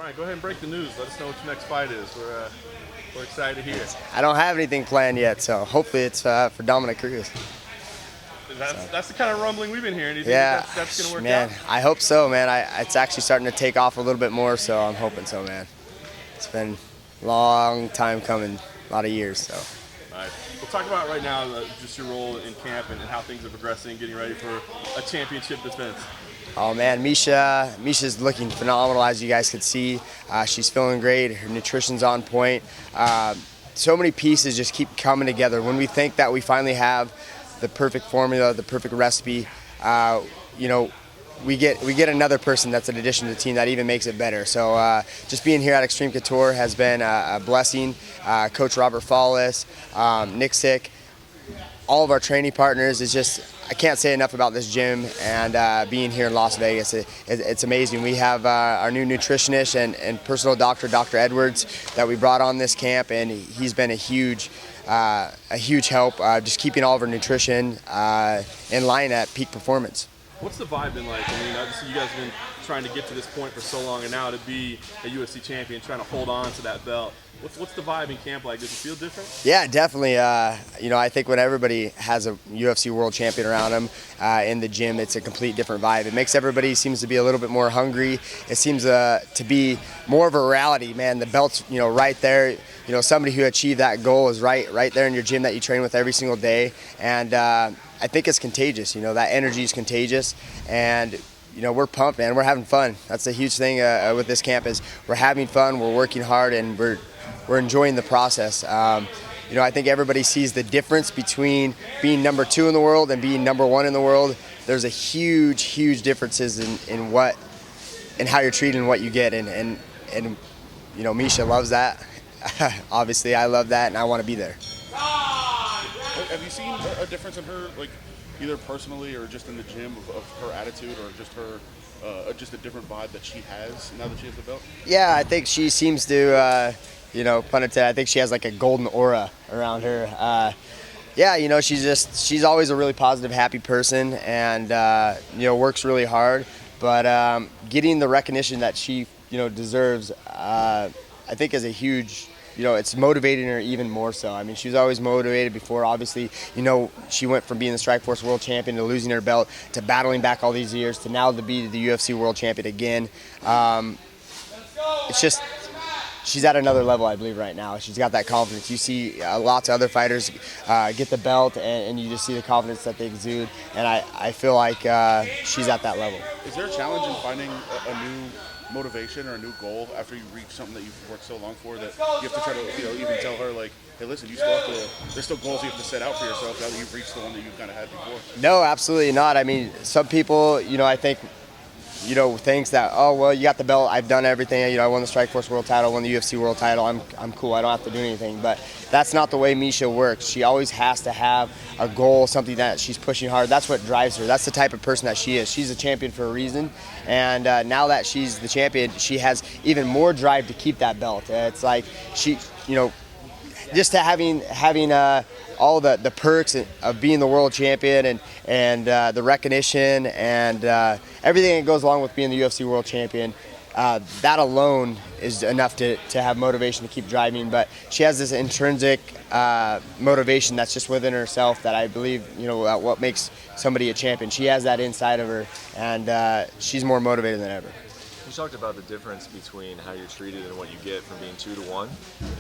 Bryan, go ahead and break the news. Let us know what your next fight is. We're excited to hear. I don't have anything planned yet, so hopefully it's for Dominic Cruz. That's the kind of rumbling we've been hearing. Do you think Yeah, that's going to work man, out? I hope so, man. It's actually starting to take off a little bit more, so I'm hoping so, man. It's been a long time coming, a lot of years, so. All right. We'll talk about right now just your role in camp and how things are progressing, getting ready for a championship defense. Oh man, Misha's looking phenomenal, as you guys can see. She's feeling great. Her nutrition's on point. So many pieces just keep coming together. When we think that we finally have the perfect formula, the perfect recipe, we get another person that's an addition to the team that even makes it better. So just being here at Extreme Couture has been a blessing. Coach Robert Fallis, Nick Sick, all of our training partners. Is just, I can't say enough about this gym and being here in Las Vegas. It's amazing. We have our new nutritionist and personal doctor, Dr. Edwards, that we brought on this camp, and he's been a huge help, just keeping all of our nutrition in line at peak performance. What's the vibe been like? I mean, obviously you guys have been trying to get to this point for so long, and now to be a UFC champion, trying to hold on to that belt. What's the vibe in camp like? Does it feel different? Yeah, definitely. I think when everybody has a UFC world champion around them in the gym, it's a complete different vibe. It makes everybody seems to be a little bit more hungry. It seems to be more of a reality, man. The belt's right there. Somebody who achieved that goal is right there in your gym that you train with every single day, and I think it's contagious. That energy is contagious, and we're pumped, man. We're having fun. That's a huge thing with this camp is we're having fun, we're working hard, and we're enjoying the process. I think everybody sees the difference between being number 2 in the world and being number 1 in the world. There's a huge differences in how you're treated and what you get, and Misha loves that. Obviously, I love that, and I want to be there. Have you seen a difference in her, like either personally or just in the gym, of her attitude, or just her just a different vibe that she has now that she has the belt? Yeah, I think she seems to, pun intended, I think she has like a golden aura around her. She's always a really positive, happy person, and works really hard. But getting the recognition that she deserves, I think is a huge. It's motivating her even more so. I mean, she was always motivated before. Obviously, she went from being the Strikeforce World Champion to losing her belt to battling back all these years to now to be the UFC World Champion again. It's just, she's at another level, I believe, right now. She's got that confidence. You see lots of other fighters get the belt, and you just see the confidence that they exude. And I feel like she's at that level. Is there a challenge in finding a new motivation or a new goal after you reach something that you've worked so long for, that you have to try to even tell her, like, hey, listen, you still have to, there's still goals you have to set out for yourself now that you've reached the one that you've kind of had before? No, absolutely not. I mean, some people, I think, thinks that, oh, well, you got the belt, I've done everything, I won the Strikeforce World title, I won the UFC World title, I'm cool, I don't have to do anything. But that's not the way Misha works. She always has to have a goal, something that she's pushing hard. That's what drives her. That's the type of person that she is. She's a champion for a reason, and now that she's the champion, she has even more drive to keep that belt. It's like she, just to having all the perks of being the world champion and the recognition and everything that goes along with being the UFC world champion, that alone is enough to have motivation to keep driving. But she has this intrinsic motivation that's just within herself that I believe, what makes somebody a champion. She has that inside of her, and she's more motivated than ever. You talked about the difference between how you're treated and what you get from being 2 to 1,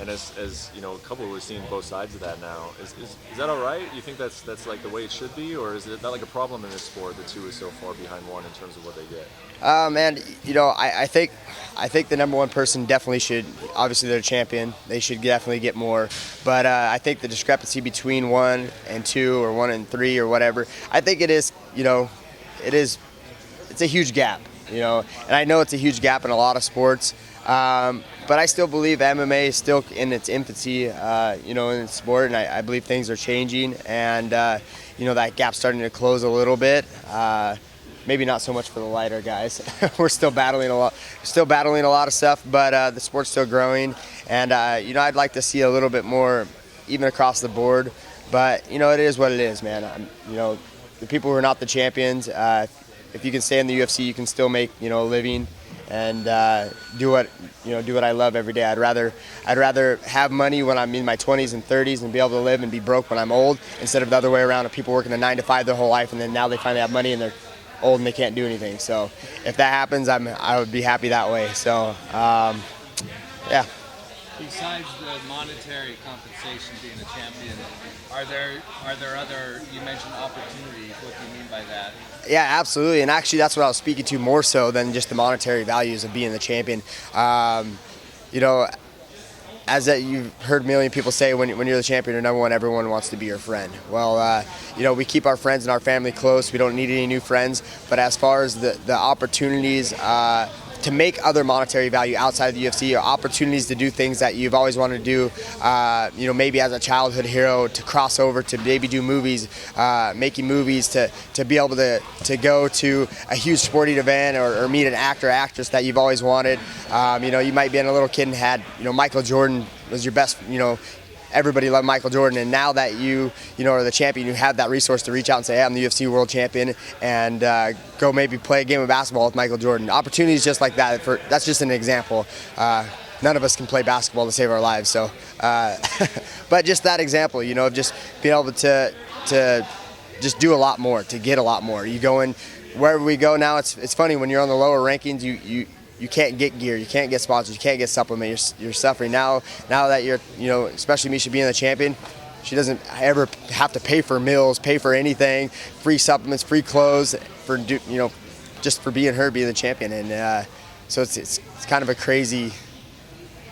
and as a couple who have seen both sides of that now, is that all right? You think that's like the way it should be, or is it not like a problem in this sport that 2 is so far behind 1 in terms of what they get? Man, I think the number 1 person definitely should. Obviously, they're a champion; they should definitely get more. But I think the discrepancy between 1 and 2 or 1 and 3 or whatever, I think it is. It's a huge gap. And I know it's a huge gap in a lot of sports, but I still believe MMA is still in its infancy, in the sport, and I believe things are changing, and that gap's starting to close a little bit. Maybe not so much for the lighter guys. We're still battling a lot of stuff, but the sport's still growing, and I'd like to see a little bit more, even across the board. But it is what it is, man. The people who are not the champions. If you can stay in the UFC, you can still make a living, and do what I love every day. I'd rather have money when I'm in my 20s and 30s and be able to live and be broke when I'm old, instead of the other way around of people working a 9 to 5 their whole life and then now they finally have money and they're old and they can't do anything. So if that happens, I would be happy that way. So yeah. Besides the monetary compensation, being a champion, are there other, you mentioned opportunities, what do you mean by that? Yeah, absolutely, and actually that's what I was speaking to more so than just the monetary values of being the champion. As you've heard a million people say, when you're the champion, you're number one, everyone wants to be your friend. Well, we keep our friends and our family close. We don't need any new friends, but as far as the opportunities to make other monetary value outside of the UFC, or opportunities to do things that you've always wanted to do, maybe as a childhood hero, to cross over to maybe do movies, making movies, to be able to go to a huge sporting event or meet an actor or actress that you've always wanted. You might be a little kid and had, Michael Jordan was your best, everybody loved Michael Jordan, and now that you are the champion, you have that resource to reach out and say, hey, I'm the UFC world champion, and go maybe play a game of basketball with Michael Jordan. Opportunities just like that. That's just an example. None of us can play basketball to save our lives, so but just that example, of just being able to just do a lot more, to get a lot more. You go in wherever we go now. It's funny when you're on the lower rankings, you can't get gear, you can't get sponsors, you can't get supplement. You're suffering now that you're, especially Misha being the champion. She doesn't ever have to pay for meals, pay for anything, free supplements, free clothes for just for being the champion. And so it's kind of a crazy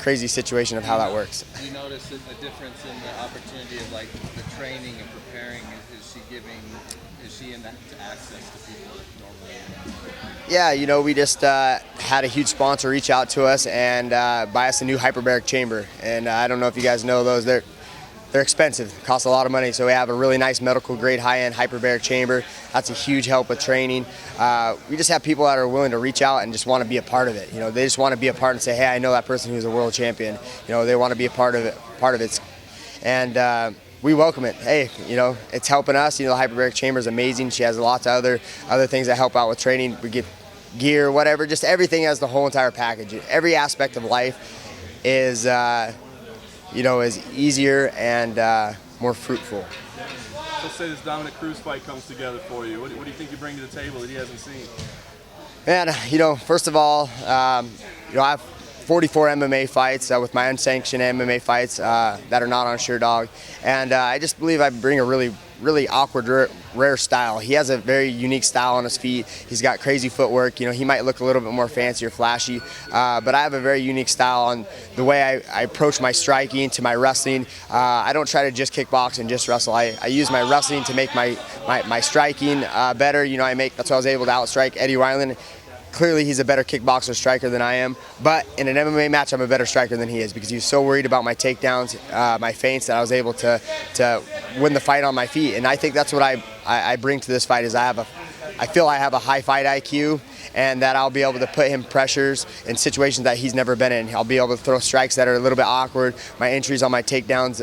situation of how that works. Do you notice a difference in the opportunity of like the training and preparing? Is she in that access to people normally? Yeah, we just had a huge sponsor reach out to us and buy us a new hyperbaric chamber. And I don't know if you guys know those. They're expensive, cost a lot of money. So we have a really nice medical grade high-end hyperbaric chamber. That's a huge help with training. We just have people that are willing to reach out and just want to be a part of it. They just want to be a part and say, hey, I know that person who's a world champion. They want to be a part of it. And we welcome it. Hey, it's helping us. The hyperbaric chamber is amazing. She has lots of other things that help out with training. We get gear, whatever, just everything as the whole entire package. Every aspect of life is, is easier and more fruitful. Let's say this Dominic Cruz fight comes together for you. What do you think you bring to the table that he hasn't seen? Man, first of all, I have 44 MMA fights with my unsanctioned MMA fights that are not on SureDog, and I just believe I bring a really awkward, rare style. He has a very unique style on his feet. He's got crazy footwork. He might look a little bit more fancy or flashy, but I have a very unique style on the way I approach my striking to my wrestling. I don't try to just kickbox and just wrestle. I use my wrestling to make my striking better. That's why I was able to outstrike Eddie Wineland. Clearly, he's a better kickboxer striker than I am, but in an MMA match, I'm a better striker than he is because he was so worried about my takedowns, my feints, that I was able to win the fight on my feet. And I think that's what I bring to this fight is I feel I have a high fight IQ, and that I'll be able to put him pressures in situations that he's never been in. I'll be able to throw strikes that are a little bit awkward. My entries on my takedowns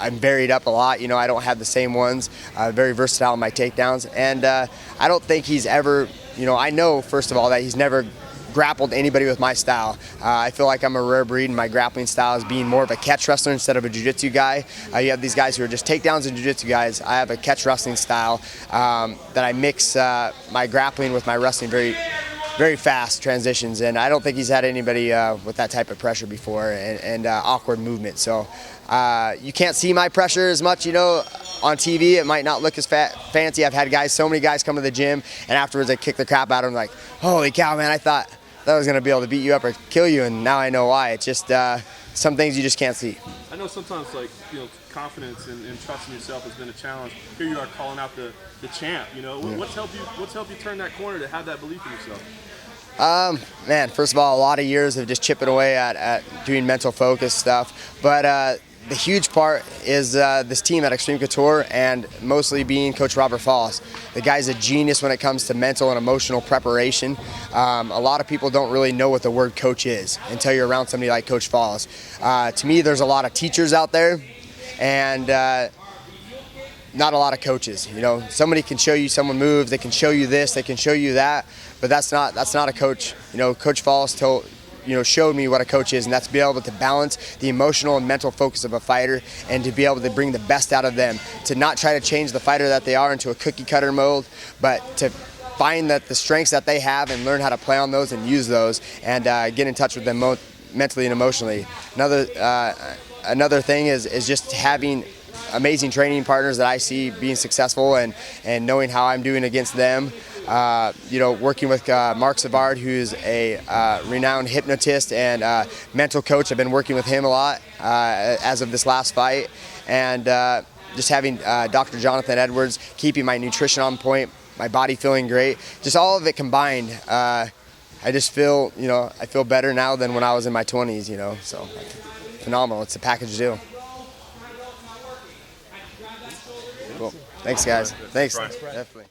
I'm varied up a lot. I don't have the same ones. Very versatile in my takedowns, and I don't think he's ever. I know, first of all, that he's never grappled anybody with my style. I feel like I'm a rare breed, and my grappling style is being more of a catch wrestler instead of a jiu-jitsu guy. You have these guys who are just takedowns and jiu-jitsu guys. I have a catch wrestling style that I mix my grappling with my wrestling very, very fast transitions, and I don't think he's had anybody with that type of pressure before and awkward movement. So you can't see my pressure as much, on TV. It might not look as fancy. I've had so many guys come to the gym, and afterwards I kick the crap out of them like, holy cow, man, I thought I was going to be able to beat you up or kill you, and now I know why. It's just some things you just can't see. I know sometimes, confidence and trusting yourself has been a challenge. Here you are calling out the champ, What's helped you turn that corner to have that belief in yourself? Man, first of all, a lot of years of just chipping away at doing mental focus stuff, but the huge part is this team at Extreme Couture, and mostly being Coach Robert Falls. The guy's a genius when it comes to mental and emotional preparation. A lot of people don't really know what the word coach is until you're around somebody like Coach Falls. To me, there's a lot of teachers out there, and not a lot of coaches. You know, somebody can show you someone moves, they can show you this, they can show you that, but that's not a coach. You know, Coach Falls showed me what a coach is, and that's to be able to balance the emotional and mental focus of a fighter and to be able to bring the best out of them, to not try to change the fighter that they are into a cookie cutter mold, but to find that the strengths that they have and learn how to play on those and use those, and get in touch with them mentally and emotionally. Another thing is just having amazing training partners that I see being successful, and knowing how I'm doing against them. Working with Mark Savard, who's a renowned hypnotist and mental coach. I've been working with him a lot as of this last fight, and just having Dr. Jonathan Edwards, keeping my nutrition on point, my body feeling great, just all of it combined. I just feel, I feel better now than when I was in my 20s, so phenomenal. It's a package deal. Cool. Thanks, guys. Thanks. Definitely.